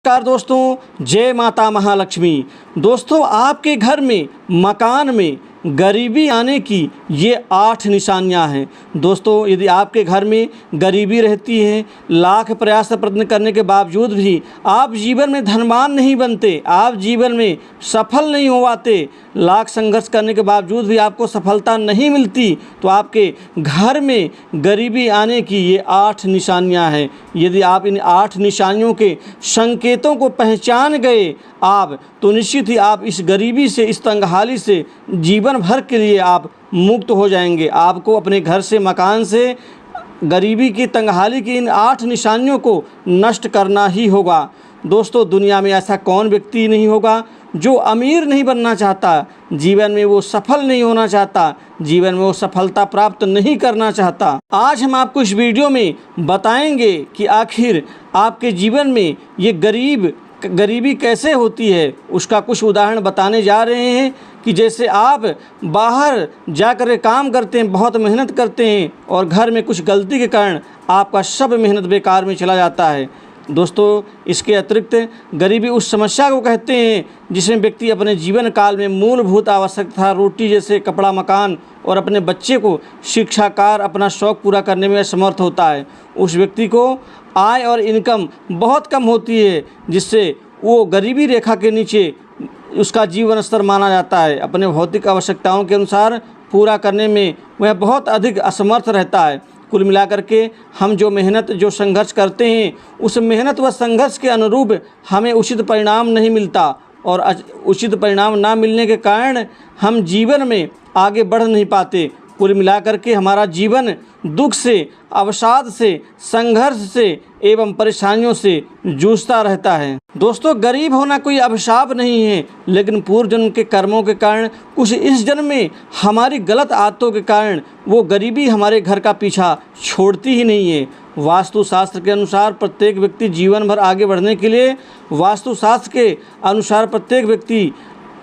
नमस्कार दोस्तों, जय माता महालक्ष्मी। दोस्तों, आपके घर में मकान में गरीबी आने की ये 8 निशानियां हैं। दोस्तों, यदि आपके घर में गरीबी रहती है, लाख प्रयास प्रयत्न करने के बावजूद भी आप जीवन में धनवान नहीं बनते, आप जीवन में सफल नहीं हो पाते, लाख संघर्ष करने के बावजूद भी आपको सफलता नहीं मिलती, तो आपके घर में गरीबी आने की ये 8 निशानियां हैं। यदि आप इन 8 निशानियों के संकेतों को पहचान गए आप, तो निश्चित ही आप इस गरीबी से, इस तंगहाली से जीवन भर के लिए आप मुक्त हो जाएंगे। आपको अपने घर से, मकान से गरीबी की, तंगहाली की इन 8 निशानियों को नष्ट करना ही होगा। दोस्तों, दुनिया में ऐसा कौन व्यक्ति नहीं होगा जो अमीर नहीं बनना चाहता, जीवन में वो सफल नहीं होना चाहता, जीवन में वो सफलता प्राप्त नहीं करना चाहता। आज हम आपको इस वीडियो में बताएंगे कि आखिर आपके जीवन में ये गरीबी कैसे होती है। उसका कुछ उदाहरण बताने जा रहे हैं कि जैसे आप बाहर जाकर काम करते हैं, बहुत मेहनत करते हैं और घर में कुछ गलती के कारण आपका सब मेहनत बेकार में चला जाता है। दोस्तों, इसके अतिरिक्त गरीबी उस समस्या को कहते हैं जिसमें व्यक्ति अपने जीवन काल में मूलभूत आवश्यकता, रोटी जैसे कपड़ा, मकान और अपने बच्चे को शिक्षाकार, अपना शौक़ पूरा करने में असमर्थ होता है। उस व्यक्ति को आय और इनकम बहुत कम होती है, जिससे वो गरीबी रेखा के नीचे उसका जीवन स्तर माना जाता है। अपने भौतिक आवश्यकताओं के अनुसार पूरा करने में वह बहुत अधिक असमर्थ रहता है। कुल मिलाकर के हम जो मेहनत, जो संघर्ष करते हैं, उस मेहनत व संघर्ष के अनुरूप हमें उचित परिणाम नहीं मिलता और उचित परिणाम ना मिलने के कारण हम जीवन में आगे बढ़ नहीं पाते। कुल मिलाकर के हमारा जीवन दुख से, अवसाद से, संघर्ष से एवं परेशानियों से जूझता रहता है। दोस्तों, गरीब होना कोई अभिशाप नहीं है, लेकिन पूर्व जन्म के कर्मों के कारण, कुछ इस जन्म में हमारी गलत आदतों के कारण वो गरीबी हमारे घर का पीछा छोड़ती ही नहीं है। वास्तुशास्त्र के अनुसार प्रत्येक व्यक्ति जीवन भर आगे बढ़ने के लिए, वास्तुशास्त्र के अनुसार प्रत्येक व्यक्ति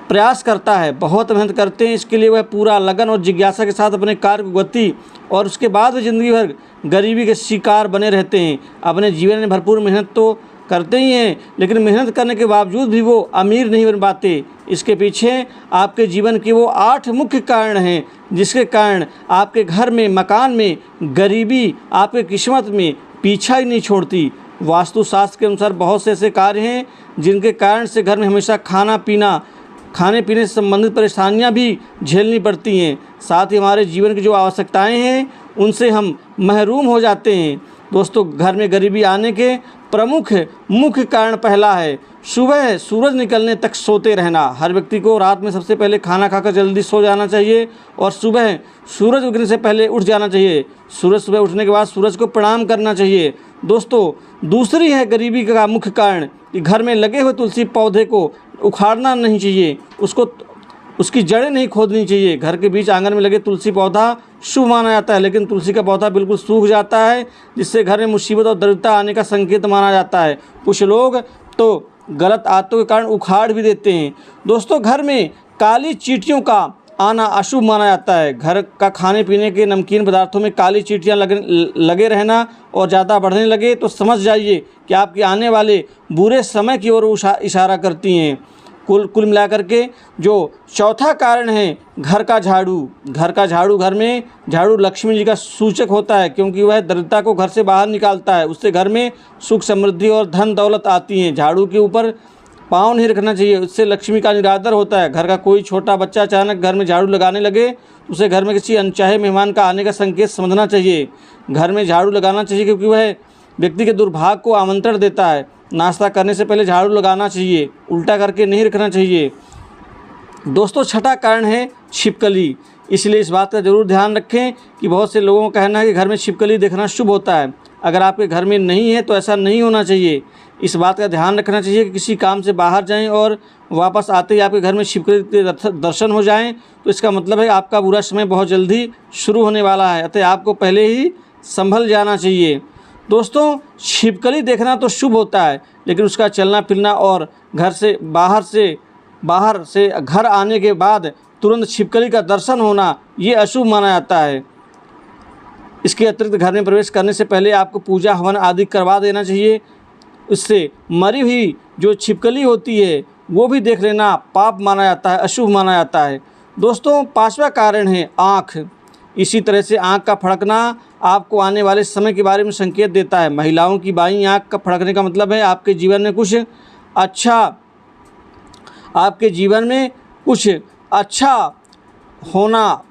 प्रयास करता है, बहुत मेहनत करते हैं। इसके लिए वह पूरा लगन और जिज्ञासा के साथ अपने कार्य को गति, और उसके बाद वे ज़िंदगी भर गरीबी के शिकार बने रहते हैं। अपने जीवन में भरपूर मेहनत तो करते ही हैं, लेकिन मेहनत करने के बावजूद भी वो अमीर नहीं बन पाते। इसके पीछे आपके जीवन के वो 8 मुख्य कारण हैं, जिसके कारण आपके घर में, मकान में गरीबी आपके किस्मत में पीछा ही नहीं छोड़ती। वास्तुशास्त्र के अनुसार बहुत से ऐसे कार्य हैं जिनके कारण से घर में हमेशा खाने पीने से संबंधित परेशानियां भी झेलनी पड़ती हैं। साथ ही हमारे जीवन की जो आवश्यकताएं हैं, उनसे हम महरूम हो जाते हैं। दोस्तों, घर में गरीबी आने के प्रमुख मुख्य कारण पहला है सुबह सूरज निकलने तक सोते रहना। हर व्यक्ति को रात में सबसे पहले खाना खाकर जल्दी सो जाना चाहिए और सुबह सूरज उगने से पहले उठ जाना चाहिए। सुबह उठने के बाद सूरज को प्रणाम करना चाहिए। दोस्तों, दूसरी है गरीबी का मुख्य कारण कि घर में लगे हुए तुलसी पौधे को उखाड़ना नहीं चाहिए, उसकी जड़ें नहीं खोदनी चाहिए। घर के बीच आंगन में लगे तुलसी पौधा शुभ माना जाता है, लेकिन तुलसी का पौधा बिल्कुल सूख जाता है, जिससे घर में मुसीबत और दरिद्रता आने का संकेत माना जाता है। कुछ लोग तो गलत आदतों के कारण उखाड़ भी देते हैं। दोस्तों, घर में काली चींटियों का आना अशुभ माना जाता है। घर का खाने पीने के नमकीन पदार्थों में काली चींटियां लगे रहना और ज़्यादा बढ़ने लगे तो समझ जाइए कि आपके आने वाले बुरे समय की ओर इशारा करती हैं। कुल मिलाकर के जो चौथा कारण है घर का झाड़ू। घर में झाड़ू लक्ष्मी जी का सूचक होता है, क्योंकि वह दरिद्रता को घर से बाहर निकालता है। उससे घर में सुख, समृद्धि और धन दौलत आती हैं। झाड़ू के ऊपर पाँव नहीं रखना चाहिए, उससे लक्ष्मी का निरादर होता है। घर का कोई छोटा बच्चा अचानक घर में झाड़ू लगाने लगे तो उसे घर में किसी अनचाहे मेहमान का आने का संकेत समझना चाहिए। घर में झाड़ू लगाना चाहिए क्योंकि वह व्यक्ति के दुर्भाग्य को आमंत्रण देता है। नाश्ता करने से पहले झाड़ू लगाना चाहिए, उल्टा करके नहीं रखना चाहिए। दोस्तों, छठा कारण है छिपकली। इसलिए इस बात का ज़रूर ध्यान रखें कि बहुत से लोगों का कहना है कि घर में छिपकली देखना शुभ होता है। अगर आपके घर में नहीं है तो ऐसा नहीं होना चाहिए। इस बात का ध्यान रखना चाहिए कि किसी काम से बाहर जाएं और वापस आते ही आपके घर में छिपकली के दर्शन हो जाएं, तो इसका मतलब है आपका बुरा समय बहुत जल्दी शुरू होने वाला है। अतः आपको पहले ही संभल जाना चाहिए। दोस्तों, छिपकली देखना तो शुभ होता है, लेकिन उसका चलना फिरना और बाहर से घर आने के बाद तुरंत छिपकली का दर्शन होना, ये अशुभ माना जाता है। इसके अतिरिक्त घर में प्रवेश करने से पहले आपको पूजा हवन आदि करवा देना चाहिए। उससे मरी हुई जो छिपकली होती है वो भी देख लेना पाप माना जाता है, अशुभ माना जाता है। दोस्तों 5वां कारण है आँख। इसी तरह से आँख का फड़कना आपको आने वाले समय के बारे में संकेत देता है। महिलाओं की बाईं आँख का फड़कने का मतलब है आपके जीवन में कुछ अच्छा होना